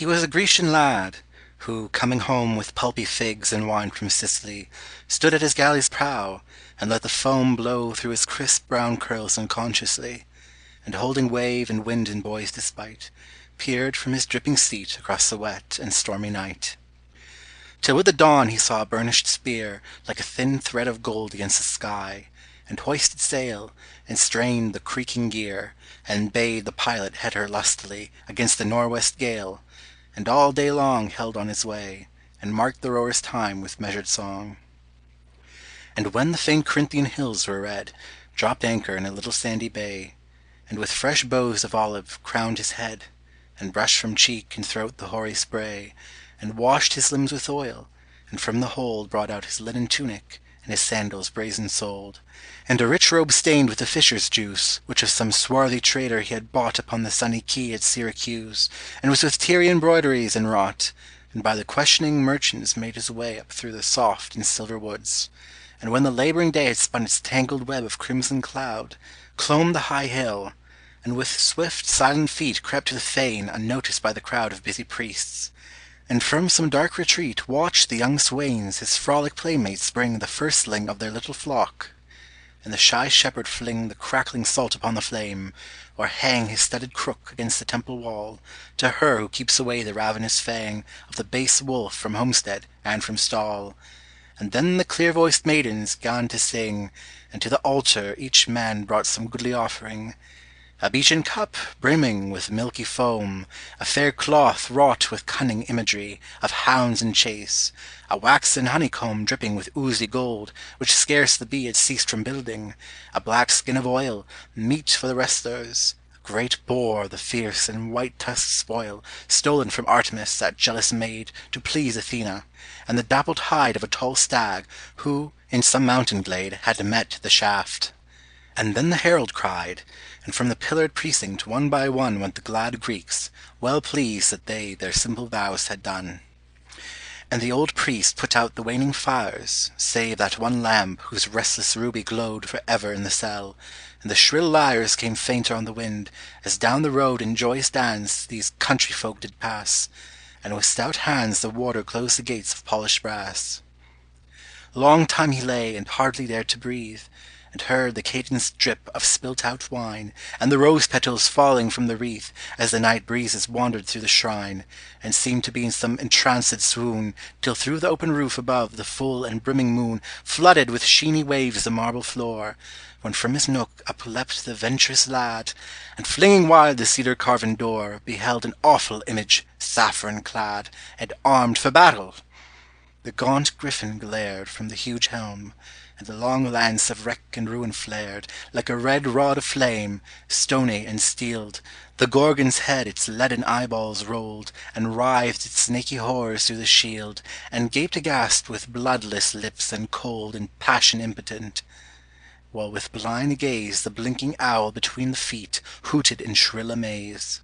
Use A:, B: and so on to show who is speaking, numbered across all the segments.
A: He was a Grecian lad, who, coming home with pulpy figs and wine from Sicily, stood at his galley's prow, and let the foam blow through his crisp brown curls unconsciously, and holding wave and wind in boy's despite, peered from his dripping seat across the wet and stormy night. Till with the dawn he saw a burnished spear like a thin thread of gold against the sky, and hoisted sail, and strained the creaking gear, and bade the pilot head her lustily against the nor'west gale, and all day long held on his way, and marked the rower's time with measured song. And when the faint Corinthian hills were red, dropped anchor in a little sandy bay, and with fresh boughs of olive crowned his head, and brushed from cheek and throat the hoary spray, and washed his limbs with oil, and from the hold brought out his linen tunic, and his sandals brazen soled, and a rich robe stained with the fisher's juice, which of some swarthy trader he had bought upon the sunny quay at Syracuse, and was with Tyrian broideries enwrought, and by the questioning merchants made his way up through the soft and silver woods. And when the labouring day had spun its tangled web of crimson cloud, clomb the high hill, and with swift, silent feet crept to the fane unnoticed by the crowd of busy priests, and from some dark retreat watched the young swains his frolic playmates bring the firstling of their little flock, and the shy shepherd fling the crackling salt upon the flame, or hang his studded crook against the temple wall, to her who keeps away the ravenous fang of the base wolf from homestead and from stall. And then the clear-voiced maidens gan to sing, and to the altar each man brought some goodly offering, a beechen cup brimming with milky foam, a fair cloth wrought with cunning imagery of hounds in chase, a waxen honeycomb dripping with oozy gold, which scarce the bee had ceased from building, a black skin of oil, meat for the wrestlers, a great boar, the fierce and white-tusked spoil, stolen from Artemis, that jealous maid, to please Athena, and the dappled hide of a tall stag, who, in some mountain glade, had met the shaft. And then the herald cried, and from the pillared precinct one by one went the glad Greeks, well pleased that they their simple vows had done. And the old priest put out the waning fires, save that one lamp whose restless ruby glowed for ever in the cell, and the shrill lyres came fainter on the wind, as down the road in joyous dance these country folk did pass, and with stout hands the warder closed the gates of polished brass. Long time he lay and hardly dared to breathe, and heard the cadenced drip of spilt-out wine, and the rose-petals falling from the wreath as the night breezes wandered through the shrine, and seemed to be in some entranced swoon, till through the open roof above the full and brimming moon flooded with sheeny waves the marble floor, when from his nook up-leapt the venturous lad, and flinging wide the cedar-carven door, beheld an awful image, saffron-clad, and armed for battle. The gaunt griffin glared from the huge helm, and the long lance of wreck and ruin flared, like a red rod of flame, stony and steeled. The Gorgon's head its leaden eyeballs rolled, and writhed its snaky horrors through the shield, and gaped aghast with bloodless lips and cold and passion impotent, while with blind gaze the blinking owl between the feet hooted in shrill amaze.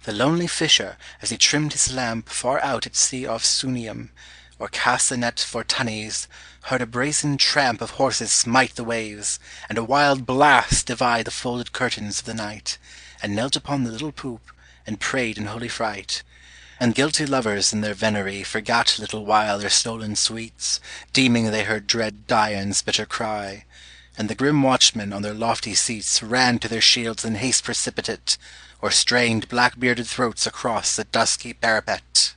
A: The lonely fisher, as he trimmed his lamp far out at sea off Sunium, or cast the net for tunnies, heard a brazen tramp of horses smite the waves, and a wild blast divide the folded curtains of the night, and knelt upon the little poop, and prayed in holy fright. And guilty lovers in their venery forgat little while their stolen sweets, deeming they heard dread Dian's bitter cry, and the grim watchmen on their lofty seats ran to their shields in haste precipitate, or strained black-bearded throats across the dusky parapet.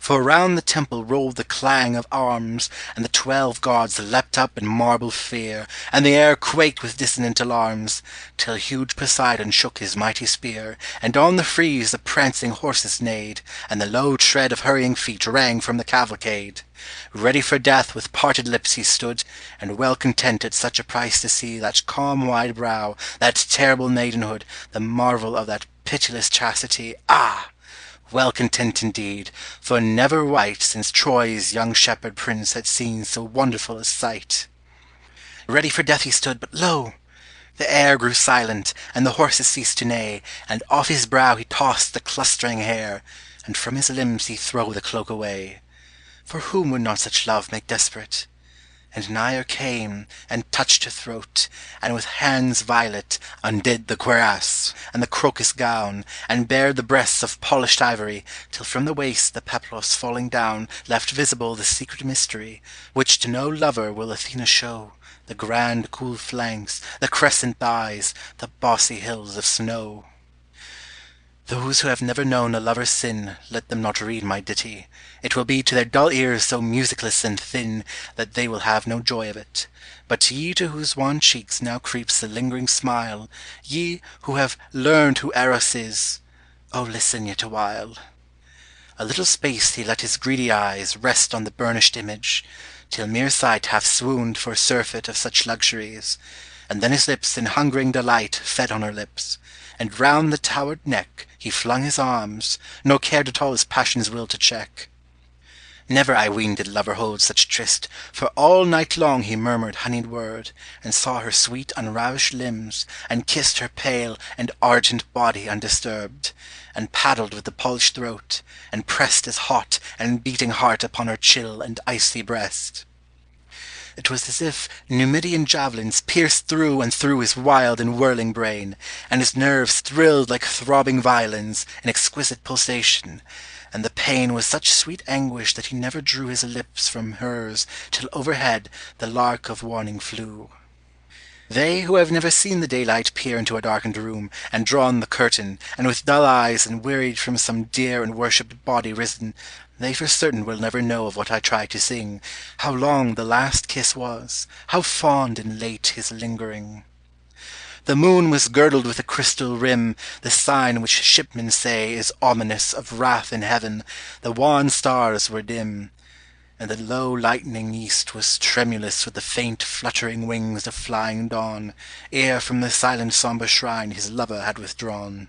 A: For round the temple rolled the clang of arms, and the 12 gods leapt up in marble fear, and the air quaked with dissonant alarms, till huge Poseidon shook his mighty spear, and on the frieze the prancing horses neighed, and the low tread of hurrying feet rang from the cavalcade. Ready for death with parted lips he stood, and well content at such a price to see that calm wide brow, that terrible maidenhood, the marvel of that pitiless chastity, ah! Well content indeed, for never wight since Troy's young shepherd prince had seen so wonderful a sight. Ready for death he stood, but lo! The air grew silent, and the horses ceased to neigh, and off his brow he tossed the clustering hair, and from his limbs he threw the cloak away. For whom would not such love make desperate? and nigher came, and touched her throat, and with hands violet undid the cuirass, and the crocus gown, and bared the breasts of polished ivory, till from the waist the peplos falling down left visible the secret mystery, which to no lover will Athena show, the grand cool flanks, the crescent thighs, the bossy hills of snow. Those who have never known a lover's sin, let them not read my ditty. It will be to their dull ears so musicless and thin, that they will have no joy of it. But ye to whose wan cheeks now creeps the lingering smile, ye who have learned who Eros is, oh listen yet awhile. A little space he let his greedy eyes rest on the burnished image, till mere sight half swooned for surfeit of such luxuries, and then his lips in hungering delight fed on her lips, and round the towered neck he flung his arms, nor cared at all his passion's will to check. Never I ween did lover hold such tryst, for all night long he murmured honeyed word, and saw her sweet unravished limbs, and kissed her pale and ardent body undisturbed, and paddled with the polished throat, and pressed his hot and beating heart upon her chill and icy breast. It was as if Numidian javelins pierced through and through his wild and whirling brain, and his nerves thrilled like throbbing violins in exquisite pulsation, and the pain was such sweet anguish that he never drew his lips from hers till overhead the lark of warning flew. They who have never seen the daylight peer into a darkened room, and drawn the curtain, and with dull eyes and wearied from some dear and worshipped body risen, they for certain will never know of what I try to sing, how long the last kiss was, how fond and late his lingering. The moon was girdled with a crystal rim, the sign which shipmen say is ominous of wrath in heaven, the wan stars were dim, and the low lightning east was tremulous with the faint fluttering wings of flying dawn, ere from the silent sombre shrine his lover had withdrawn.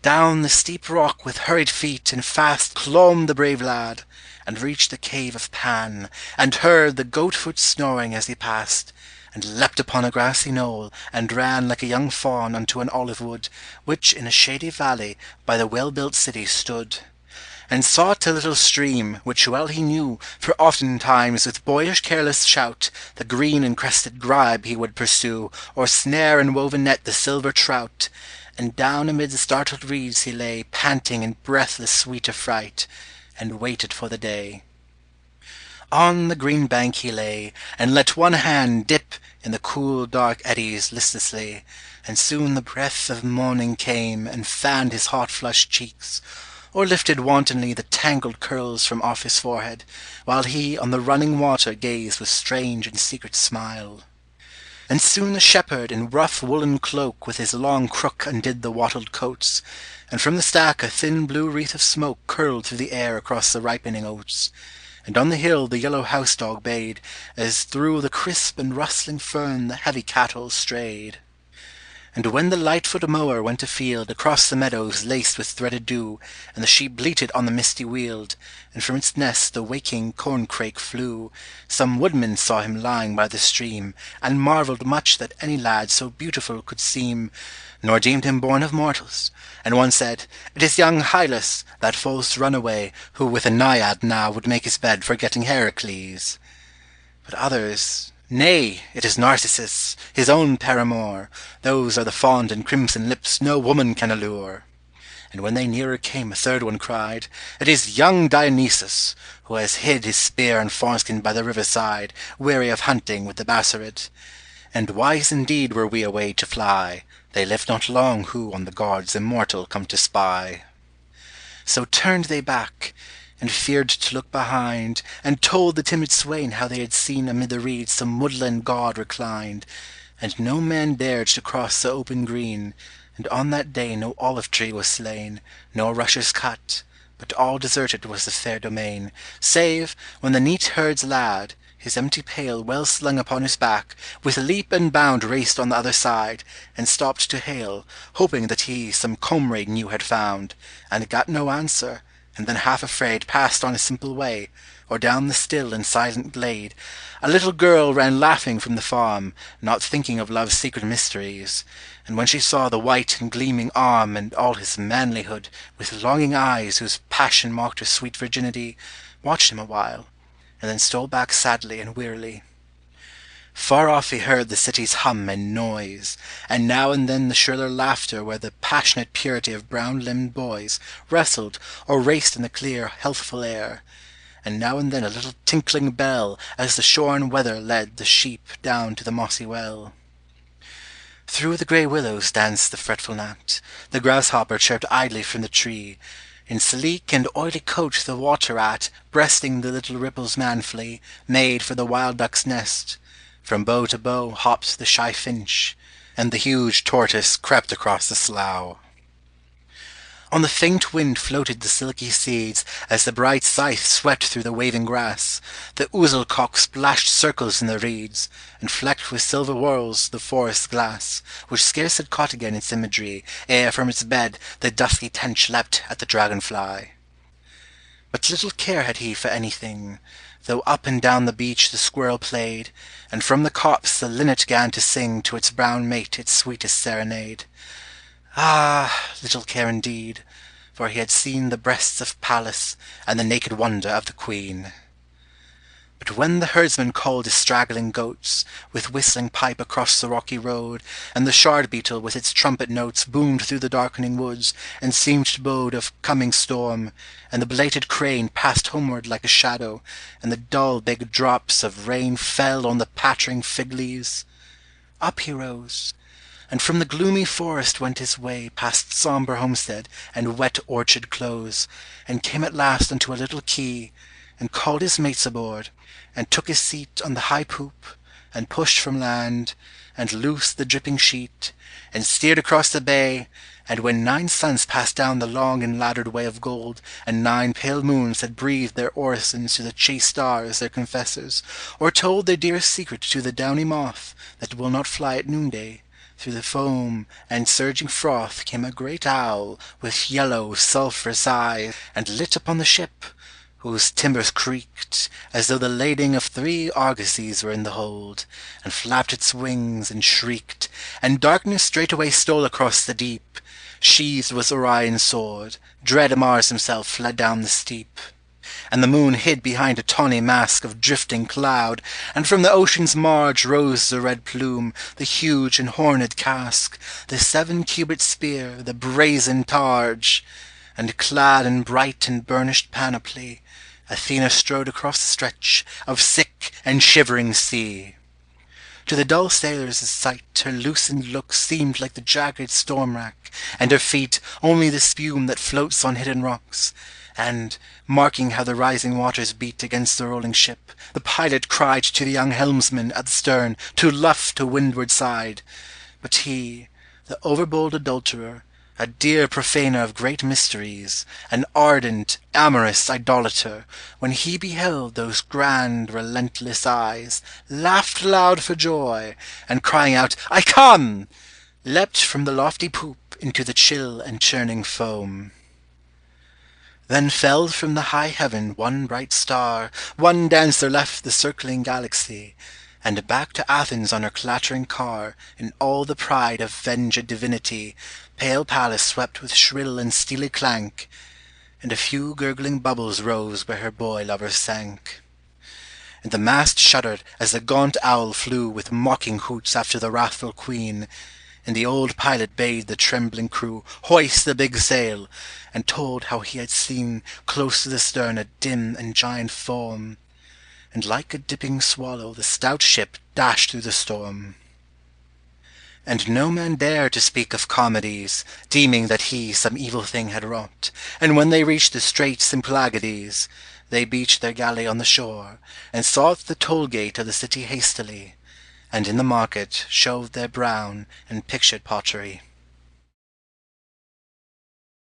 A: Down the steep rock with hurried feet and fast clomb the brave lad, and reached the cave of Pan, and heard the goat-foot snoring as he passed, and leapt upon a grassy knoll, and ran like a young fawn unto an olive wood, which in a shady valley by the well-built city stood, and sought a little stream, which well he knew, for oftentimes with boyish careless shout the green and crested gribe he would pursue, or snare and woven net the silver trout, and down amid the startled reeds he lay, panting in breathless sweet affright, and waited for the day. On the green bank he lay, and let one hand dip in the cool dark eddies listlessly, and soon the breath of morning came and fanned his hot flushed cheeks, or lifted wantonly the tangled curls from off his forehead, while he on the running water gazed with strange and secret smile. And soon the shepherd in rough woollen cloak with his long crook undid the wattled coats, and from the stack a thin blue wreath of smoke curled through the air across the ripening oats, and on the hill the yellow house-dog bayed, as through the crisp and rustling fern the heavy cattle strayed. And when the light-foot mower went afield across the meadows laced with threaded dew, and the sheep bleated on the misty weald, and from its nest the waking corncrake flew, some woodman saw him lying by the stream, and marvelled much that any lad so beautiful could seem, nor deemed him born of mortals, and one said, "It is young Hylas, that false runaway, who with a naiad now would make his bed forgetting Heracles." But others, "Nay, it is Narcissus, his own paramour, those are the fond and crimson lips no woman can allure." And when they nearer came a third one cried, "It is young Dionysus, who has hid his spear and fawnskin by the river side, weary of hunting with the Bassarid. And wise indeed were we away to fly, they lived not long who on the gods immortal come to spy." So turned they back, and feared to look behind, and told the timid swain how they had seen amid the reeds some woodland god reclined, and no man dared to cross the open green, and on that day no olive tree was slain, nor rushes cut, but all deserted was the fair domain, save when the neat herd's lad, his empty pail well slung upon his back, with leap and bound raced on the other side, and stopped to hail, hoping that he some comrade new had found, and got no answer, and then half afraid passed on his simple way, or down the still and silent glade. A little girl ran laughing from the farm, not thinking of love's secret mysteries, and when she saw the white and gleaming arm and all his manlyhood, with longing eyes whose passion mocked her sweet virginity, watched him a while, and then stole back sadly and wearily. Far off he heard the city's hum and noise, and now and then the shriller laughter where the passionate purity of brown-limbed boys wrestled or raced in the clear, healthful air, and now and then a little tinkling bell as the shorn wether led the sheep down to the mossy well. Through the grey willows danced the fretful gnat, the grasshopper chirped idly from the tree, in sleek and oily coat the water rat, breasting the little ripples manfully, made for the wild duck's nest. From bough to bough hopped the shy finch, and the huge tortoise crept across the slough. On the faint wind floated the silky seeds, as the bright scythe swept through the waving grass. The ouzel-cock splashed circles in the reeds, and flecked with silver whorls the forest glass, which scarce had caught again its imagery, ere from its bed the dusky tench leapt at the dragon-fly. But little care had he for anything, though up and down the beach the squirrel played, and from the copse the linnet 'gan to sing to its brown mate its sweetest serenade. Ah, little care indeed, for he had seen the breasts of Pallas and the naked wonder of the Queen. But when the herdsman called his straggling goats, with whistling pipe across the rocky road, and the shard-beetle with its trumpet notes boomed through the darkening woods, and seemed to bode of coming storm, and the belated crane passed homeward like a shadow, and the dull big drops of rain fell on the pattering fig-leaves, up he rose, and from the gloomy forest went his way past sombre homestead and wet orchard close, and came at last unto a little quay, and called his mates aboard, and took his seat on the high poop, and pushed from land, and loosed the dripping sheet, and steered across the bay, and when 9 suns passed down the long and laddered way of gold, and 9 pale moons had breathed their orisons to the chaste stars their confessors, or told their dearest secret to the downy moth that will not fly at noonday, through the foam and surging froth came a great owl with yellow sulphurous eyes, and lit upon the ship, whose timbers creaked, as though the lading of 3 argosies were in the hold, and flapped its wings and shrieked, and darkness straightway stole across the deep. Sheathed with Orion's sword, dread Mars himself fled down the steep. And the moon hid behind a tawny mask of drifting cloud, and from the ocean's marge rose the red plume, the huge and horned casque, the 7-cubit spear, the brazen targe, and clad in bright and burnished panoply, Athena strode across the stretch of sick and shivering sea. To the dull sailor's sight her loosened look seemed like the jagged storm-rack, and her feet only the spume that floats on hidden rocks, and, marking how the rising waters beat against the rolling ship, the pilot cried to the young helmsman at the stern to luff to windward side. But he, the overbold adulterer, a dear profaner of great mysteries, an ardent, amorous idolater, when he beheld those grand, relentless eyes, laughed loud for joy, and crying out, "I come!" leapt from the lofty poop into the chill and churning foam. Then fell from the high heaven one bright star, one dancer left the circling galaxy, and back to Athens on her clattering car, in all the pride of venged divinity, pale Pallas swept with shrill and steely clank, and a few gurgling bubbles rose where her boy-lover sank. And the mast shuddered as the gaunt owl flew with mocking hoots after the wrathful queen, and the old pilot bade the trembling crew hoist the big sail, and told how he had seen close to the stern a dim and giant form, and like a dipping swallow the stout ship dashed through the storm. And no man dared to speak of Charmidies, deeming that he some evil thing had wrought, and when they reached the strait Symplegades, they beached their galley on the shore, and sought the toll-gate of the city hastily, and in the market showed their brown and pictured pottery.